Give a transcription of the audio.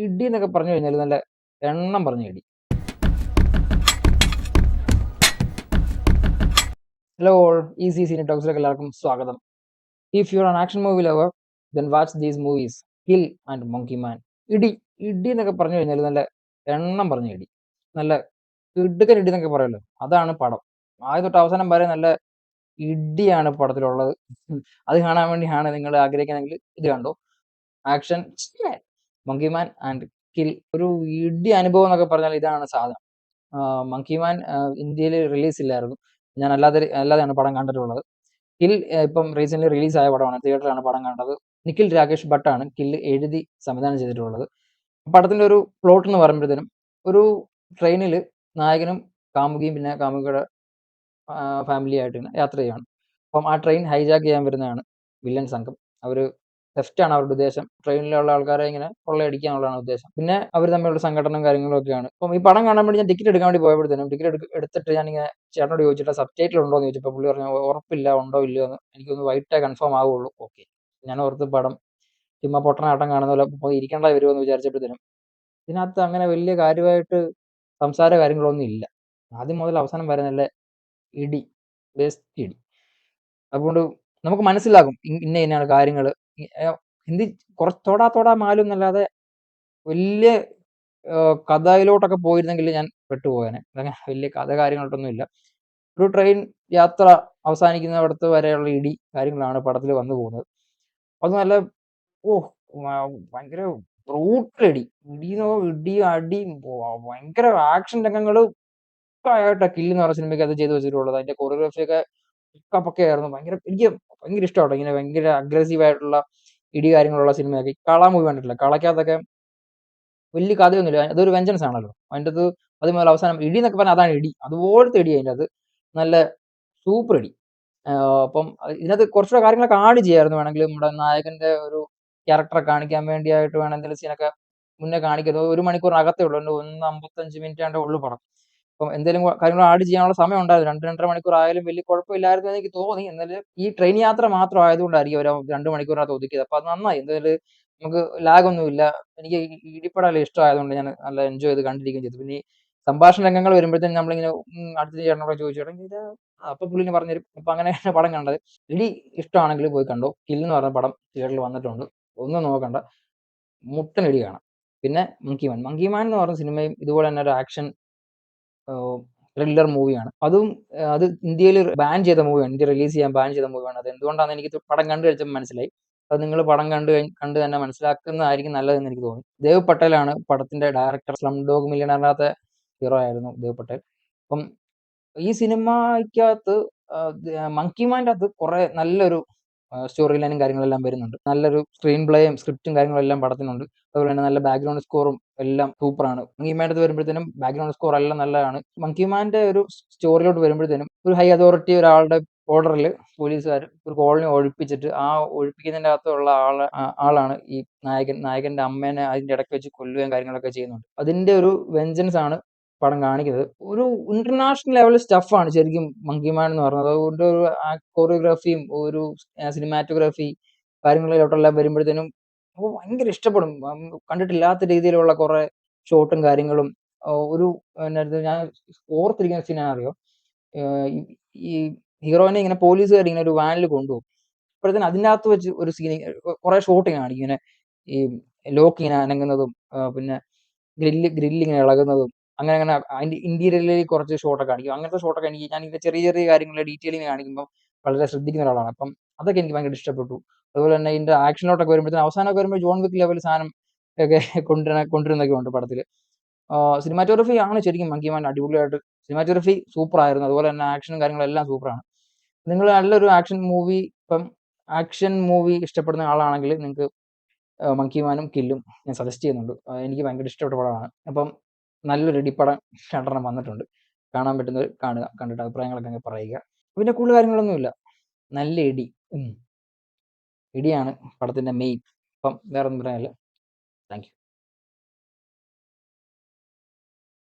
ഇടി എന്നൊക്കെ പറഞ്ഞു കഴിഞ്ഞാൽ നല്ല എണ്ണം പറഞ്ഞ ഇടി. ഹലോ ഓൾ, ഈസി സിനി ടോക്സിലേക്ക് എല്ലാവർക്കും സ്വാഗതം. If you are an action movie lover then watch these movies kill and monkey man. ഇടി ഇടി എന്നൊക്കെ പറഞ്ഞു കഴിഞ്ഞാൽ നല്ല എണ്ണം പറഞ്ഞ ഇടി, നല്ല ഇടുക്കൻ ഇടി എന്നൊക്കെ പറയുമല്ലോ, അതാണ് പടം. ആദ്യം തൊട്ട് അവസാനം വരെ നല്ല ഇടിയാണ് പടത്തിലുള്ളത്. അത് കാണാൻ വേണ്ടിയാണ് നിങ്ങൾ ആഗ്രഹിക്കുന്നതെങ്കിൽ ഇത് കണ്ടോ. Action, monkey man and kill. ഒരു ഇടി അനുഭവം എന്നൊക്കെ പറഞ്ഞാൽ ഇതാണ് സാധനം. മങ്കി മാൻ ഇന്ത്യയിൽ റിലീസ് ഇല്ലായിരുന്നു. ഞാൻ അല്ലാതെയാണ് പടം കണ്ടിട്ടുള്ളത്. കിൽ ഇപ്പം റീസെന്റ് റിലീസ് ആയ പടമാണ്, തിയേറ്ററിലാണ് പടം കണ്ടത്. നിഖിൽ രാകേഷ് ഭട്ടാണ് കിൽ എഴുതി സംവിധാനം ചെയ്തിട്ടുള്ളത്. പടത്തിന്റെ ഒരു പ്ലോട്ട് എന്ന് പറയുമ്പോഴത്തേനും, ഒരു ട്രെയിനിൽ നായകനും കാമുകിയും പിന്നെ കാമുകിയുടെ ഫാമിലി ആയിട്ട് ഇങ്ങനെ യാത്ര ചെയ്യാണ്. അപ്പം ആ ട്രെയിൻ ഹൈജാക്ക് ചെയ്യാൻ വരുന്നതാണ് വില്ലൻ സംഘം. അവർ ലെഫ്റ്റാണ് അവരുടെ ഉദ്ദേശം. ട്രെയിനിലുള്ള ആൾക്കാരെ ഇങ്ങനെ കൊള്ളയടിക്കാനുള്ളതാണ് ഉദ്ദേശം. പിന്നെ അവർ തമ്മിലുള്ള സംഘടനയും കാര്യങ്ങളും ഒക്കെയാണ്. അപ്പം ഈ പടം കാണാൻ വേണ്ടി ഞാൻ ടിക്കറ്റ് എടുക്കാൻ വേണ്ടി പോയപ്പോഴത്തേനും, ടിക്കറ്റ് എടുത്തിട്ട് ഞാനിങ്ങനെ ചേട്ടനോട് ചോദിച്ചിട്ട് സബ് ടൈറ്റിൽ ഉണ്ടോ എന്ന് ചോദിച്ചപ്പോൾ പുള്ളി പറഞ്ഞു ഉറപ്പില്ല, ഉണ്ടോ ഇല്ലയോ എന്ന്, എനിക്കൊന്ന് വൈകിട്ടേ കൺഫേം ആവുള്ളൂ. ഓക്കെ, ഞാൻ ഓർത്ത് പടം ചുമ്മാ പൊട്ടനാട്ടം കാണുന്ന പോലെ പോയി ഇരിക്കേണ്ട വരുമോ എന്ന് വിചാരിച്ചപ്പോഴത്തേനും ഇതിനകത്ത് അങ്ങനെ വലിയ കാര്യമായിട്ട് സംസാര കാര്യങ്ങളൊന്നും ഇല്ല. ആദ്യം മുതൽ അവസാനം വരെ നല്ല ഇടി, ബെസ്റ്റ് ഇടി. അതുകൊണ്ട് നമുക്ക് മനസ്സിലാകും ഇന്നയാണ് കാര്യങ്ങൾ. ഹിന്ദി കുറച്ച് തോടാ മാലും എന്നല്ലാതെ വലിയ കഥയിലോട്ടൊക്കെ പോയിരുന്നെങ്കിൽ ഞാൻ പെട്ടുപോയേനെ. അങ്ങനെ വലിയ കഥ കാര്യങ്ങളായിട്ടൊന്നും ഇല്ല. ഒരു ട്രെയിൻ യാത്ര അവസാനിക്കുന്നിടത്ത് വരെയുള്ള ഇടി കാര്യങ്ങളാണ് പടത്തിൽ വന്നു പോകുന്നത്. അത് നല്ല ഭയങ്കര ബ്രൂട്ടൽ ഇടി. ഇടി അടി ഭയങ്കര ആക്ഷൻ രംഗങ്ങൾ ആയിട്ട് കില്ല് എന്ന് പറഞ്ഞ സിനിമയ്ക്ക് അത് ചെയ്തു വെച്ചിട്ടുള്ളത്. അതിന്റെ കൊറിയോഗ്രാഫിയൊക്കെ പക്കയായിരുന്നു. എനിക്ക് ഭയങ്കര ഇഷ്ടമാണ് ഇങ്ങനെ ഭയങ്കര അഗ്രസീവ് ആയിട്ടുള്ള ഇടി കാര്യങ്ങളുള്ള സിനിമയൊക്കെ. കള മൂവി കണ്ടിട്ടില്ല? കളക്കകത്തൊക്കെ വലിയ കഥയൊന്നുമില്ല, അതൊരു വെഞ്ചൻസ് ആണല്ലോ. അതിൻ്റെ അത് അത് മുതൽ അവസാനം ഇടി എന്നൊക്കെ പറഞ്ഞാൽ അതാണ് ഇടി, അതുപോലത്തെ ഇടി അതിൻ്റെ അത്. നല്ല സൂപ്പർ ഇടി. അപ്പം ഇതിനകത്ത് കുറച്ചുകൂടെ കാര്യങ്ങളൊക്കെ ആഡ് ചെയ്യായിരുന്നു. വേണമെങ്കിൽ നമ്മുടെ നായകന്റെ ഒരു ക്യാരക്ടറെ കാണിക്കാൻ വേണ്ടിയായിട്ട് വേണം എന്തെങ്കിലും സീനൊക്കെ മുന്നേ കാണിക്കുന്നത്. 1 മണിക്കൂറിനകത്തേ ഉള്ളൂ, 1:55 മിനിറ്റ് ഉള്ളു പടം. അപ്പം എന്തെങ്കിലും കാര്യങ്ങൾ ആഡ് ചെയ്യാനുള്ള സമയം ഉണ്ടായിരുന്നു. 2-2.5 മണിക്കൂർ ആയാലും വലിയ കുഴപ്പമില്ലായിരുന്നു എന്ന് എനിക്ക് തോന്നി. എന്നാലും ഈ ട്രെയിൻ യാത്ര മാത്രം ആയതുകൊണ്ടായിരിക്കും അവർ 2 മണിക്കൂറിനകത്ത് ഒതുക്കിയത്. അപ്പം അത് നന്നായി. എന്തായാലും നമുക്ക് ലാഗ് ഒന്നുമില്ല. എനിക്ക് ഇടിപ്പടം ഇഷ്ടമായതുകൊണ്ട് ഞാൻ നല്ല എൻജോയ് ചെയ്ത് കണ്ടിരിക്കുകയും ചെയ്തു. പിന്നെ ഈ സംഭാഷണ രംഗങ്ങൾ വരുമ്പോഴത്തേനും നമ്മളിങ്ങനെ അടുത്ത ചേട്ടനോട് ചോദിച്ചു ഇത്, അപ്പൊ പുള്ളിനെ പറഞ്ഞുതരും. അപ്പൊ അങ്ങനെയാണ് പടം കണ്ടത്. ഇടി ഇഷ്ടമാണെങ്കിൽ പോയി കണ്ടോ. കിൽ എന്ന് പറഞ്ഞ പടം തിയേറ്ററിൽ വന്നിട്ടുണ്ട്. ഒന്നും നോക്കണ്ട, മുട്ടനടി കാണാം. പിന്നെ മങ്കി മാൻ എന്ന് പറഞ്ഞ സിനിമയും ഇതുപോലെ തന്നെ ഒരു ആക്ഷൻ ത്രില്ലർ മൂവിയാണ്. അത് ഇന്ത്യയിൽ ബാൻ ചെയ്ത മൂവിയാണ്. ഇന്ത്യ റിലീസ് ചെയ്യാൻ ബാൻ ചെയ്ത മൂവിയാണ്. അത് എന്തുകൊണ്ടാണെന്ന് എനിക്ക് പടം കണ്ടു കഴിച്ചപ്പോൾ മനസ്സിലായി. അത് നിങ്ങൾ പടം കണ്ട് തന്നെ മനസ്സിലാക്കുന്നതായിരിക്കും നല്ലതെന്ന് എനിക്ക് തോന്നി. ദേവ് പട്ടേലാണ് പടത്തിന്റെ ഡയറക്ടർ. സ്ലം ഡോഗ് മില്യണറിനകത്തെ ഹീറോ ആയിരുന്നു ദേവ് പട്ടേൽ. അപ്പം ഈ സിനിമയ്ക്കകത്ത് മങ്കി മാൻ്റെ അകത്ത് കുറെ നല്ലൊരു സ്റ്റോറി ലൈനും കാര്യങ്ങളെല്ലാം വരുന്നുണ്ട്. നല്ലൊരു സ്ക്രീൻ പ്ലേയും സ്ക്രിപ്റ്റും കാര്യങ്ങളെല്ലാം പടത്തിനുണ്ട്. അതുപോലെ തന്നെ നല്ല ബാക്ക്ഗ്രൗണ്ട് സ്കോറും എല്ലാം സൂപ്പറാണ്. മങ്കി മാൻ്റെ അടുത്ത് വരുമ്പോഴത്തേനും ബാക്ക്ഗ്രൗണ്ട് സ്കോർ എല്ലാം നല്ലതാണ്. മങ്കി മാൻ്റെ ഒരു സ്റ്റോറിലോട്ട് വരുമ്പോഴത്തേനും, ഒരു ഹൈ അതോറിറ്റി ഒരാളുടെ ഓർഡറിൽ പോലീസുകാർ ഒരു കോളനി ഒഴിപ്പിച്ചിട്ട് ആ ഒഴിപ്പിക്കുന്നതിൻ്റെ അകത്തുള്ള ആളാണ് ഈ നായകന്റെ അമ്മേനെ അതിന്റെ ഇടയ്ക്ക് വെച്ച് കൊല്ലുകയും കാര്യങ്ങളൊക്കെ ചെയ്യുന്നുണ്ട്. അതിന്റെ ഒരു വെഞ്ചൻസ് ആണ് പടം കാണിക്കുന്നത്. ഒരു ഇന്റർനാഷണൽ ലെവൽ സ്റ്റഫാണ് ശരിക്കും മങ്കി മാൻ എന്ന് പറയുന്നത്. അതുകൊണ്ട് ഒരു കൊറിയോഗ്രാഫിയും ഒരു സിനിമാറ്റോഗ്രാഫി കാര്യങ്ങളിലോട്ടെല്ലാം വരുമ്പോഴത്തേനും നമുക്ക് ഭയങ്കര ഇഷ്ടപ്പെടും. കണ്ടിട്ടില്ലാത്ത രീതിയിലുള്ള കുറെ ഷോട്ടും കാര്യങ്ങളും. ഒരു ഞാൻ ഓർത്തിരിക്കുന്ന സീൻ അറിയോ, ഈ ഹീറോയിനെ ഇങ്ങനെ പോലീസുകാർ ഇങ്ങനെ ഒരു വാനിൽ കൊണ്ടുപോകും. അപ്പോഴത്തേനും അതിനകത്ത് വെച്ച് ഒരു സീൻ, കുറെ ഷോട്ട് കാണിക്കും ഇങ്ങനെ, ഈ ലോക്ക് ഇങ്ങനെ അനങ്ങുന്നതും പിന്നെ ഗ്രില്ലിങ്ങനെ ഇളകുന്നതും അങ്ങനെ അതിന്റെ ഇന്റീരിയറിൽ കുറച്ച് ഷോട്ടൊക്കെ കാണിക്കും. അങ്ങനത്തെ ഷോട്ടൊക്കെ ഞാൻ ഇതിന്റെ ചെറിയ ചെറിയ കാര്യങ്ങളുടെ ഡീറ്റെയിലിംഗ് കാണിക്കുമ്പോൾ വളരെ ശ്രദ്ധിക്കുന്ന ഒരാളാണ്. അപ്പം അതൊക്കെ എനിക്ക് ഭയങ്കര ഇഷ്ടപ്പെട്ടു. അതുപോലെ തന്നെ ഇതിന്റെ ആക്ഷനിലോട്ടൊക്കെ വരുമ്പോഴത്തേനും, അവസാനമൊക്കെ വരുമ്പോൾ ജോൺ വിക്ക് ലെവൽ സാധനം ഒക്കെ കൊണ്ടുവരുന്നൊക്കെ ഉണ്ട് പടത്തിൽ. സിനിമാറ്റോഗ്രഫി ആണ് ശരിക്കും മങ്കി മാൻ അടിപൊളിയായിട്ട്. സിനിമാറ്റോഗ്രഫി സൂപ്പർ ആയിരുന്നു. അതുപോലെ തന്നെ ആക്ഷനും കാര്യങ്ങളെല്ലാം സൂപ്പറാണ്. നിങ്ങൾ നല്ലൊരു ആക്ഷൻ മൂവി ഇഷ്ടപ്പെടുന്ന ആളാണെങ്കിൽ നിങ്ങൾക്ക് മങ്കി മാനും കില്ലും ഞാൻ സജസ്റ്റ് ചെയ്യുന്നുണ്ട്. എനിക്ക് ഭയങ്കര ഇഷ്ടപ്പെട്ട പടമാണ്. അപ്പം നല്ലൊരു ഇടിപ്പടം 2 വന്നിട്ടുണ്ട്. കാണാൻ പറ്റുന്നവർ കാണുക. കണ്ടിട്ട് അഭിപ്രായങ്ങളൊക്കെ അങ്ങ് പറയുക. പിന്നെ കൂടുതൽ കാര്യങ്ങളൊന്നുമില്ല, നല്ല ഇടി. ഇടിയാണ് പടത്തിന്റെ മെയിൻ. അപ്പം വേറെ ഒന്നും പറയാനില്ല. Thank you.